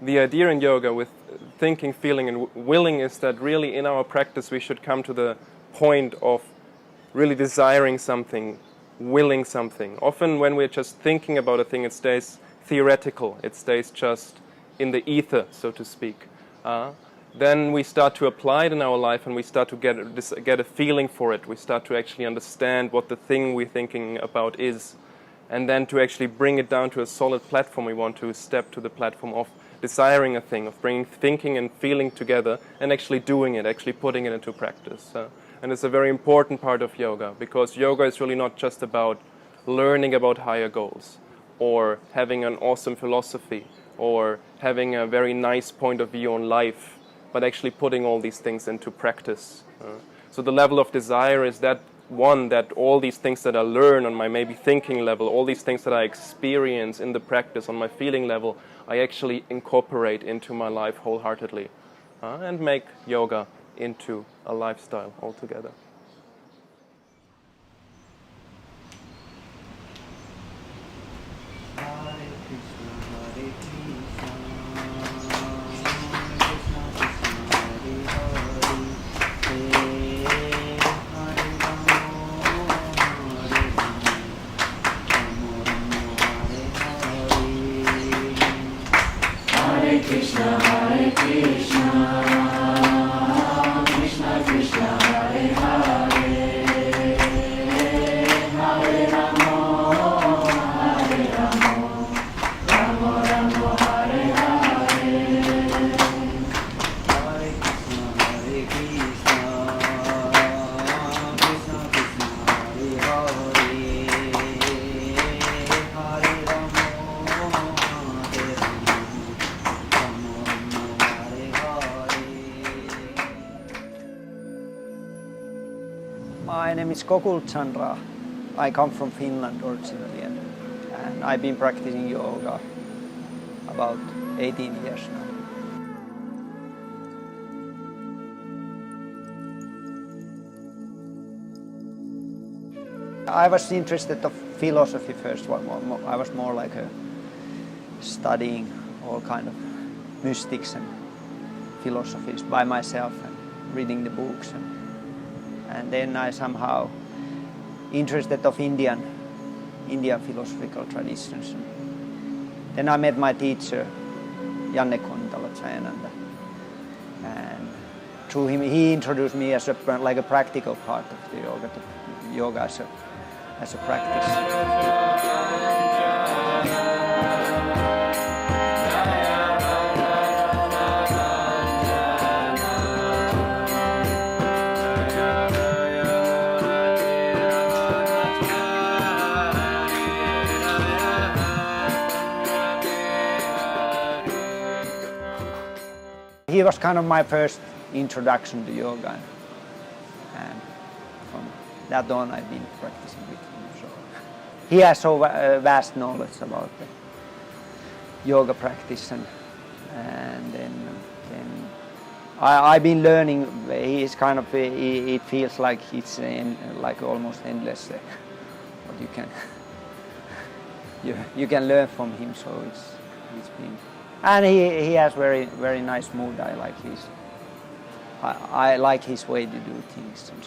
the idea in yoga with thinking, feeling, and willing is that really in our practice we should come to the point of really desiring something, willing something. Often when we're just thinking about a thing, it stays theoretical, it stays just in the ether, so to speak. Then we start to apply it in our life and we start to get a feeling for it. We start to actually understand what the thing we're thinking about is. And then to actually bring it down to a solid platform, we want to step to the platform of desiring a thing, of bringing thinking and feeling together and actually doing it, actually putting it into practice. And it's a very important part of yoga, because yoga is really not just about learning about higher goals or having an awesome philosophy or having a very nice point of view on life, but actually putting all these things into practice. So the level of desire is that one, that all these things that I learn on my maybe thinking level, all these things that I experience in the practice on my feeling level, I actually incorporate into my life wholeheartedly and make yoga into a lifestyle altogether. My name is Gokul Odyssey. I come from Finland originally, and I've been practicing yoga about 18 years now. I was interested in philosophy first. I was more like studying all kind of mystics and philosophies by myself and reading the books. And then I somehow interested of Indian philosophical traditions. Then I met my teacher, Janne Kontala-Jayananda, and through him he introduced me as a practical part of the yoga as a practice. He was kind of my first introduction to yoga, and from that on I've been practicing with him. So he has so vast knowledge about the yoga practice, and then I've been learning. He's kind of it feels like it's like almost endless what you can learn from him. So it's been. And he has very nice mood. I like his way to do things, and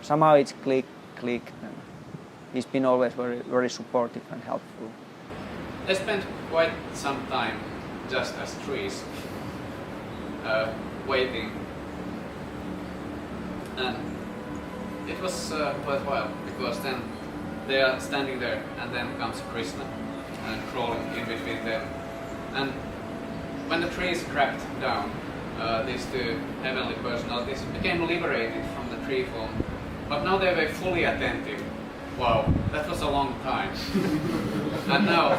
somehow it's clicked. And he's been always very supportive and helpful. I spent quite some time just as trees, waiting, and it was quite a while, because then they are standing there, and then comes Krishna and crawling in between them, and when the trees cracked down, these two heavenly personalities became liberated from the tree form, but now they were fully attentive. Wow, that was a long time. And now,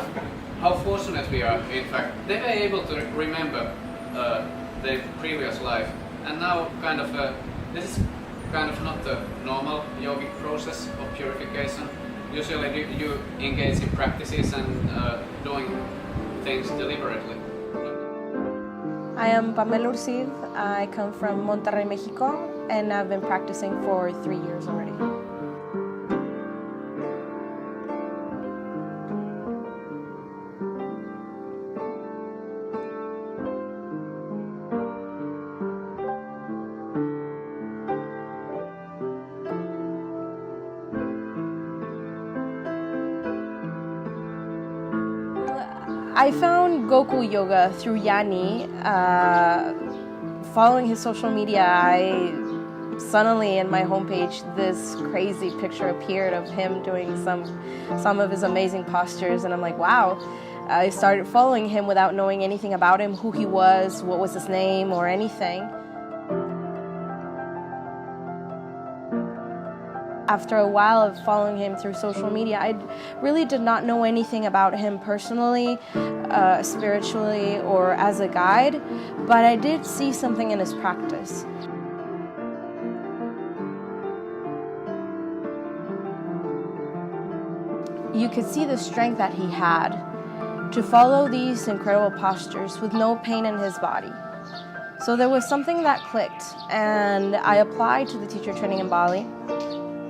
how fortunate we are, in fact, they were able to remember their previous life, and now this is kind of not the normal yogic process of purification. Usually you engage in practices and doing things deliberately. I am Pamela Ursid. I come from Monterrey, Mexico, and I've been practicing for 3 years already. I found Gokul Yoga through Yanni. Following his social media, suddenly in my homepage this crazy picture appeared of him doing some of his amazing postures, and I'm like, wow. I started following him without knowing anything about him, who he was, what was his name, or anything. After a while of following him through social media, I really did not know anything about him personally, spiritually, or as a guide, but I did see something in his practice. You could see the strength that he had to follow these incredible postures with no pain in his body. So there was something that clicked, and I applied to the teacher training in Bali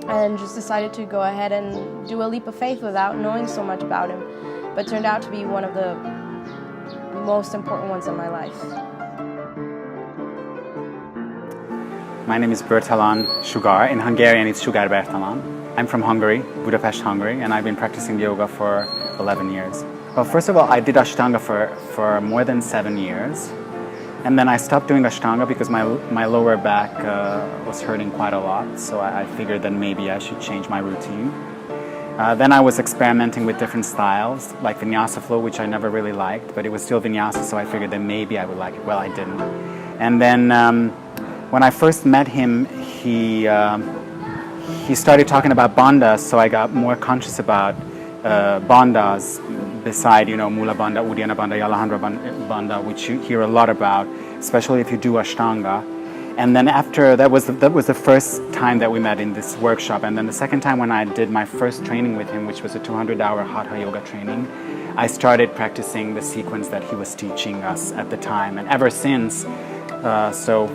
and just decided to go ahead and do a leap of faith without knowing so much about him, but turned out to be one of the most important ones in my life. My name is Bertalan Sugar. In Hungarian it's Sugar Bertalan. I'm from Hungary, Budapest, Hungary, and I've been practicing yoga for 11 years. Well, first of all, I did Ashtanga for more than 7 years. And then I stopped doing Ashtanga because my lower back was hurting quite a lot, so I figured that maybe I should change my routine. Then I was experimenting with different styles, like Vinyasa flow, which I never really liked, but it was still Vinyasa, so I figured that maybe I would like it. Well, I didn't. And then when I first met him, he started talking about bandhas, so I got more conscious about bandhas, beside, Mula Bandha, Uddiyana Bandha, Yalahandra Bandha, which you hear a lot about, especially if you do Ashtanga. And then after, that was the first time that we met in this workshop. And then the second time when I did my first training with him, which was a 200-hour Hatha Yoga training, I started practicing the sequence that he was teaching us at the time. And ever since, so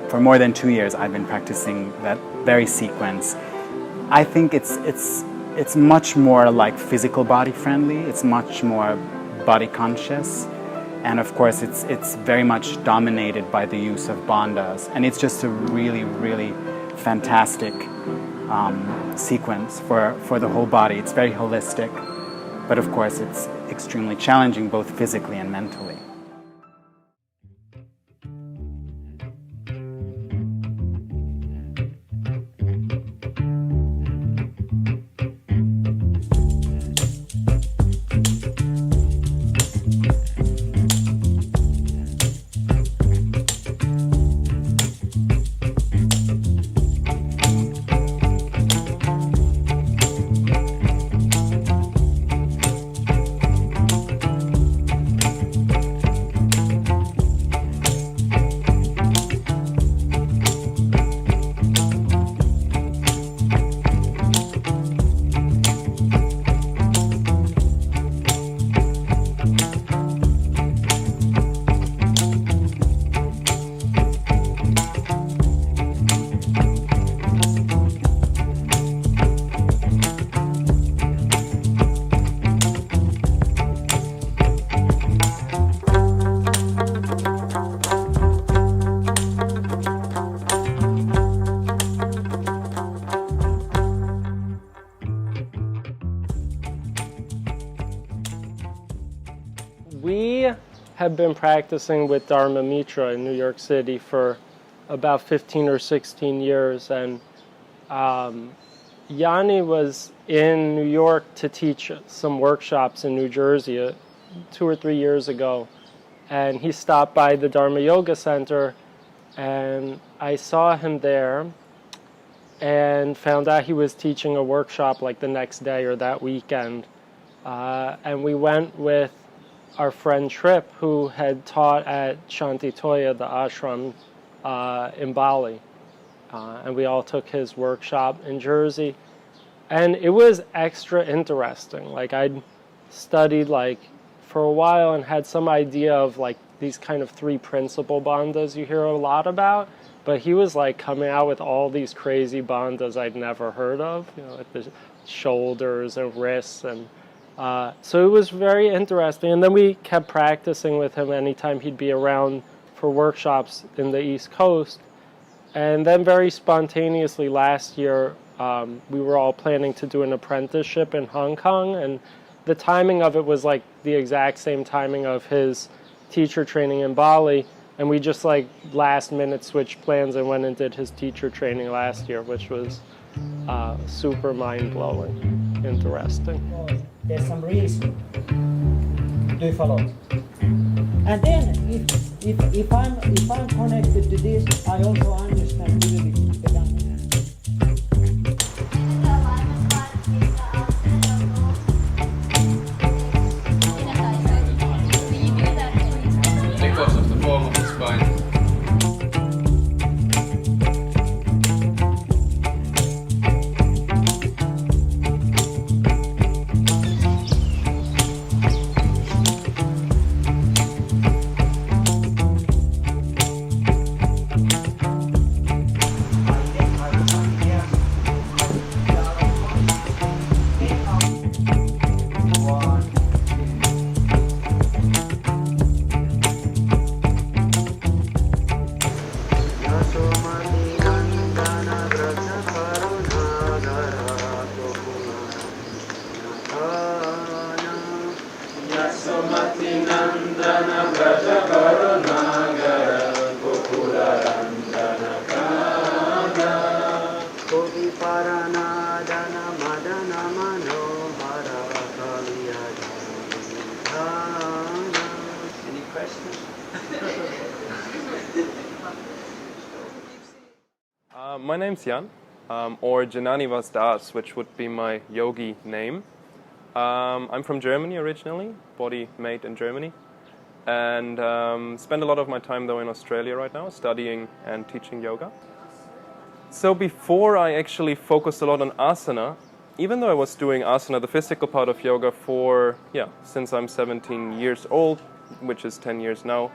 for more than 2 years, I've been practicing that very sequence. I think it's much more like physical body friendly, it's much more body conscious, and of course it's very much dominated by the use of bandhas, and it's just a really, really fantastic sequence for the whole body. It's very holistic, but of course it's extremely challenging both physically and mentally. We have been practicing with Dharma Mitra in New York City for about 15 or 16 years, and Yanni was in New York to teach some workshops in New Jersey 2 or 3 years ago, and he stopped by the Dharma Yoga Center, and I saw him there and found out he was teaching a workshop like the next day or that weekend, and we went with our friend Trip, who had taught at Shanti Toya, the ashram in Bali. And we all took his workshop in Jersey. And it was extra interesting. Like, I'd studied for a while and had some idea of these kind of 3 principal bandhas you hear a lot about. But he was coming out with all these crazy bandhas I'd never heard of, like the shoulders and wrists, and so it was very interesting. And then we kept practicing with him anytime he'd be around for workshops in the East Coast. And then very spontaneously last year, we were all planning to do an apprenticeship in Hong Kong, and the timing of it was like the exact same timing of his teacher training in Bali, and we just like last minute switched plans and went and did his teacher training last year, which was super mind-blowing, interesting. There's some reason to follow. And then if I'm connected to this, I also understand a little bit the dance. Because of the form of the spine. Any questions? My name's Jan, or Janani Vasdas, which would be my yogi name. I'm from Germany originally, body made in Germany, and spend a lot of my time though in Australia right now, studying and teaching yoga. So before I actually focused a lot on asana, even though I was doing asana, the physical part of yoga for, since I'm 17 years old, which is 10 years now,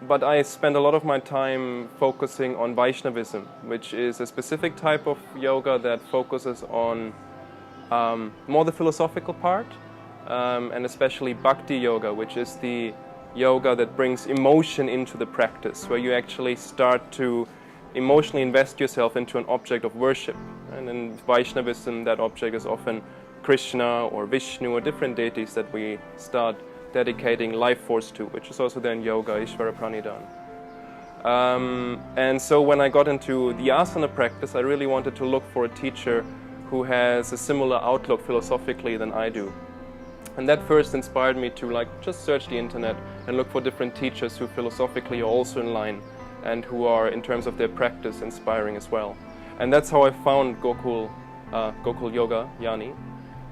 but I spend a lot of my time focusing on Vaishnavism, which is a specific type of yoga that focuses on more the philosophical part, and especially bhakti yoga, which is the yoga that brings emotion into the practice, where you actually start to emotionally invest yourself into an object of worship. And in Vaishnavism, that object is often Krishna or Vishnu or different deities that we start dedicating life force to, which is also then yoga, Ishvara Pranidhan. And so when I got into the asana practice, I really wanted to look for a teacher who has a similar outlook philosophically than I do. And that first inspired me to just search the internet and look for different teachers who philosophically are also in line and who are, in terms of their practice, inspiring as well. And that's how I found Gokul Yoga, Yanni.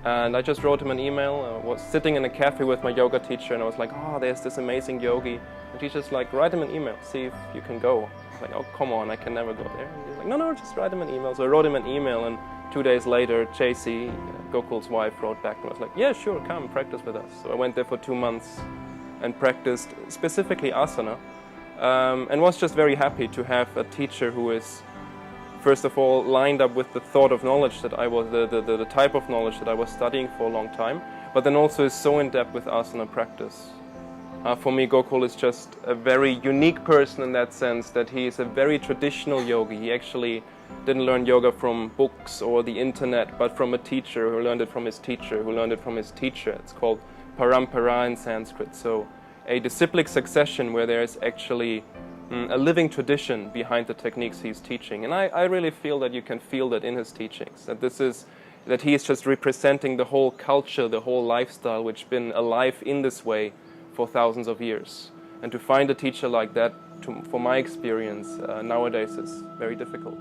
And I just wrote him an email. I was sitting in a cafe with my yoga teacher, and I was like, oh, there's this amazing yogi. And he's just like, write him an email, see if you can go. I was like, oh, come on, I can never go there. And he's like, no, just write him an email. So I wrote him an email, and 2 days later, Chasey, Gokul's wife, wrote back and was like, yeah, sure, come practice with us. So I went there for 2 months and practiced specifically asana, and was just very happy to have a teacher who is, first of all, lined up with the thought of knowledge that I was, the type of knowledge that I was studying for a long time, but then also is so in depth with asana practice. For me, Gokul is just a very unique person in that sense that he is a very traditional yogi. He actually didn't learn yoga from books or the internet, but from a teacher who learned it from his teacher, who learned it from his teacher. It's called parampara in Sanskrit. So a disciplic succession where there is actually a living tradition behind the techniques he's teaching. And I really feel that you can feel that in his teachings, that he is just representing the whole culture, the whole lifestyle, which has been alive in this way for thousands of years. And to find a teacher like that, for my experience, nowadays is very difficult.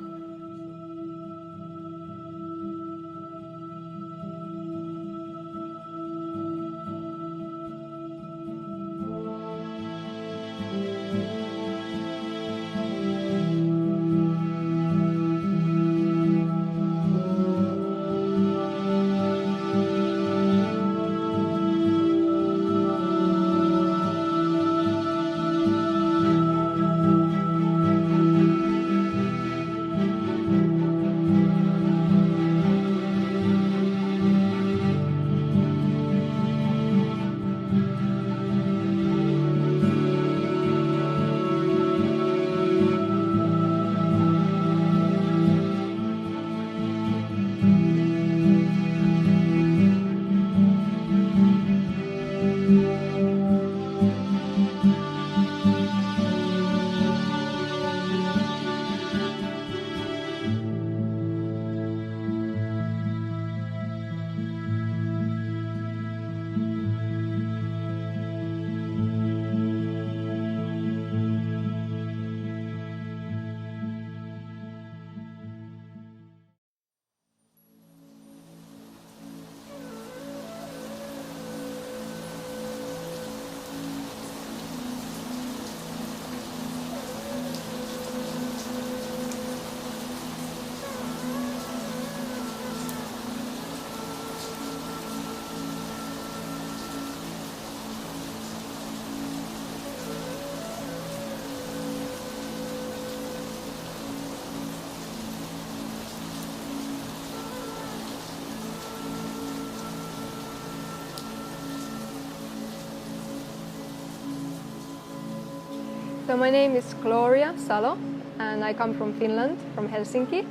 So my name is Gloria Salo and I come from Finland, from Helsinki.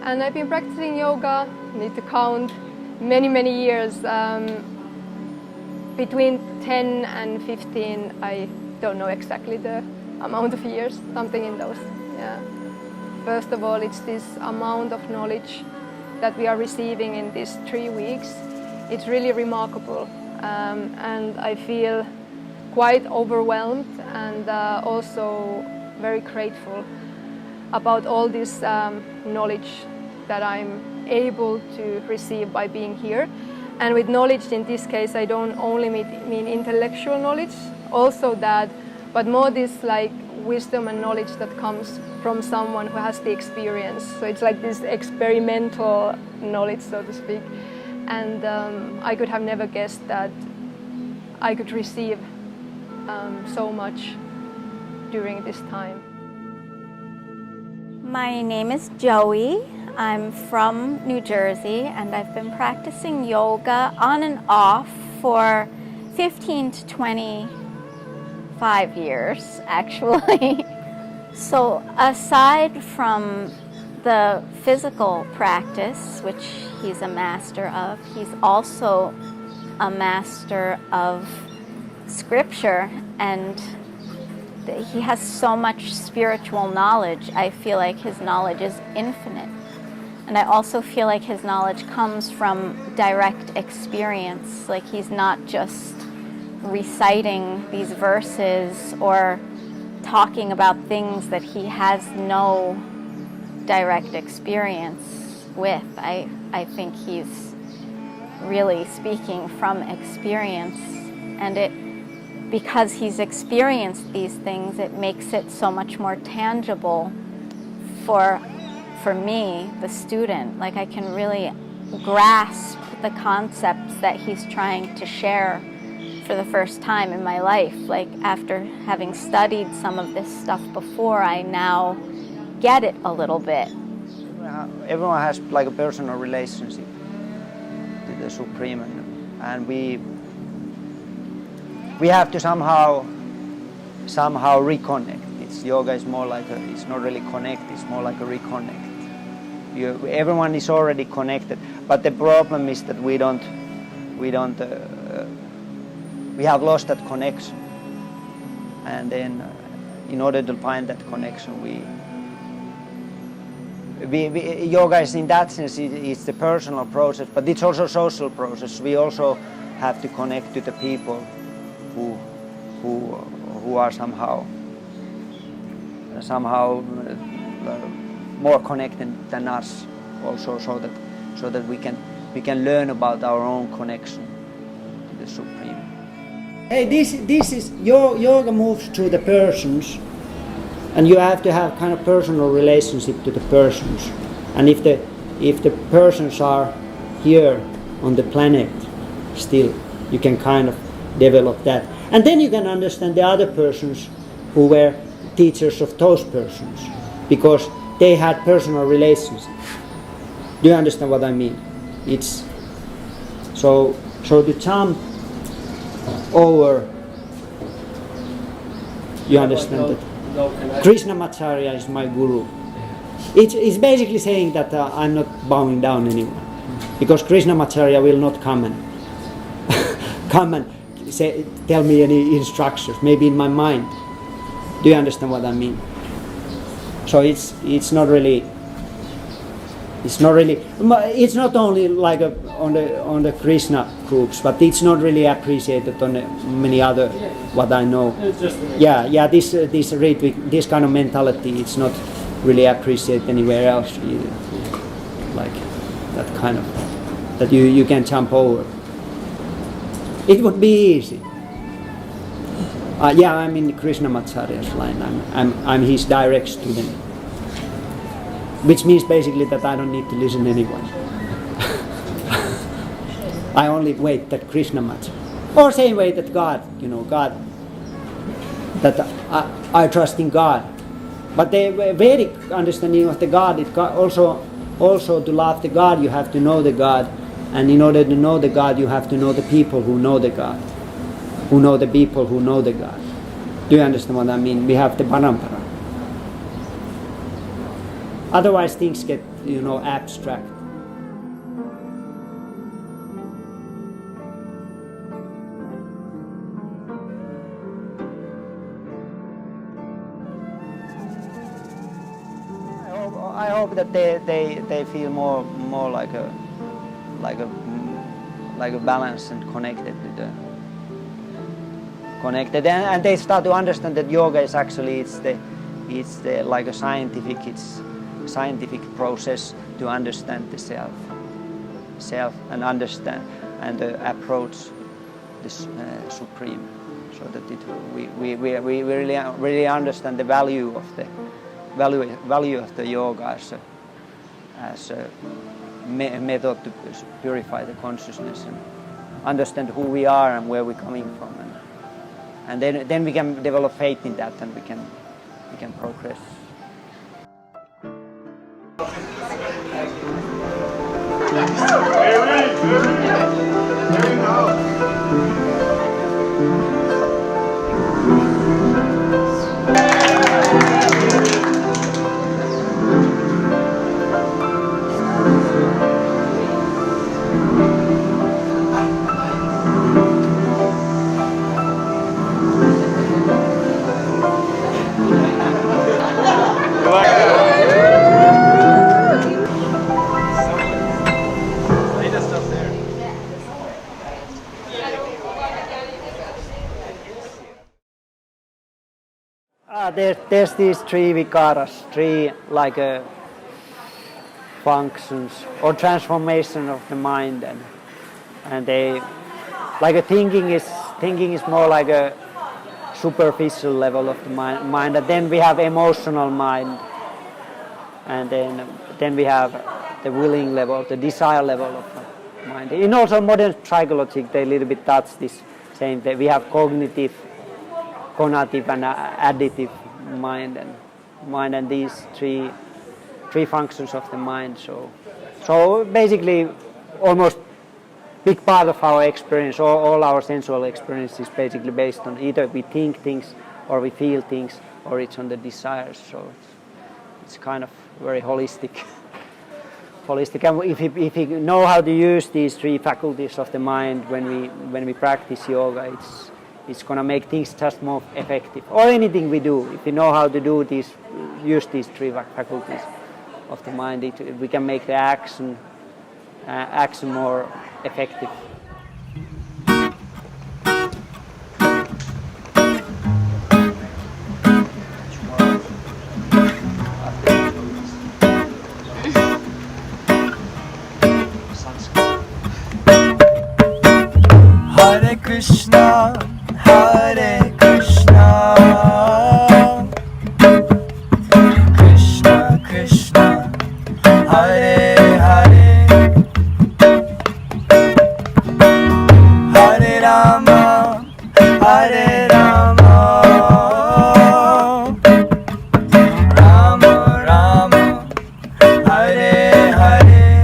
And I've been practicing yoga, need to count, many years. Between 10 and 15, I don't know exactly the amount of years, something in those. Yeah. First of all, it's this amount of knowledge that we are receiving in these 3 weeks. It's really remarkable, and I feel quite overwhelmed and also very grateful about all this knowledge that I'm able to receive by being here. And with knowledge in this case, I don't only mean intellectual knowledge, also that, but more this like wisdom and knowledge that comes from someone who has the experience. So it's like this experimental knowledge, so to speak. And I could have never guessed that I could receive so much during this time. My name is Joey. I'm from New Jersey and I've been practicing yoga on and off for 15 to 25 years, actually. So aside from the physical practice, which he's a master of, he's also a master of scripture, and he has so much spiritual knowledge. I feel like his knowledge is infinite. And I also feel like his knowledge comes from direct experience. Like he's not just reciting these verses or talking about things that he has no direct experience with. I think he's really speaking from experience. And because he's experienced these things, it makes it so much more tangible for me, the student. Like I can really grasp the concepts that he's trying to share for the first time in my life. Like after having studied some of this stuff before, I now get it a little bit. Everyone has like a personal relationship to the Supreme, and we have to somehow reconnect. Yoga is more like it's not really connect, it's more like a reconnect. Everyone is already connected, but the problem is that we have lost that connection. And then in order to find that connection, yoga is in that sense, it's the personal process, but it's also a social process. We also have to connect to the people who are somehow more connected than us, also, so that we can learn about our own connection to the Supreme. Hey, this is yoga moves to the persons, and you have to have kind of personal relationship to the persons. And if the persons are here on the planet still, you can kind of develop that, and then you can understand the other persons who were teachers of those persons, because they had personal relationships. Do you understand what I mean? It's so to jump over, you understand that Krishnamacharya is my guru. It's basically saying that I'm not bowing down anyone, because Krishnamacharya will not come and tell me any instructions, maybe in my mind. Do you understand what I mean? So it's not only like on the Krishna groups, but it's not really appreciated on many other, what I know. This kind of mentality, it's not really appreciated anywhere else either. Like that kind of, that you can jump over. It would be easy. I'm in Krishnamacharya's line. I'm his direct student, which means basically that I don't need to listen to anyone. I only wait that Krishnamacharya, or same way that God, God, that I trust in God. But the Vedic understanding of the God, it also to love the God, you have to know the God, and in order to know the God, you have to know the people who know the God, who know the people who know the God. Do you understand what I mean? We have the parampara. Otherwise things get, abstract. I hope that they feel more like a balanced and connected to the and they start to understand that yoga is actually it's the like a scientific process to understand the self and understand and approach this supreme, so that we really understand the value of the yoga as a method to purify the consciousness and understand who we are and where we're coming from, and then we can develop faith in that, and we can progress. There's these three vikaras, three like functions or transformation of the mind, and they like a thinking is more like a superficial level of the mind, and then we have emotional mind, and then we have the willing level, the desire level of the mind. In also modern psychology, they a little bit touch this same that we have cognitive and additive mind and these three functions of the mind. So basically, almost big part of our experience, all our sensual experience is basically based on either we think things or we feel things, or it's on the desires. So it's kind of very holistic. And if you know how to use these three faculties of the mind when we practice yoga, it's going to make things just more effective. Or anything we do, if you know how to do this, use these three faculties of the mind, we can make the action more effective. Hare Krishna, Hare Krishna, Krishna Krishna, Hare Hare, Hare Rama, Hare Rama, Rama Rama, Hare Hare,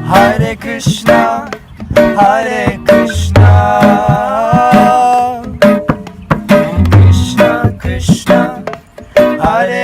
Hare Krishna, Hare Krishna, Krishna Krishna, Hare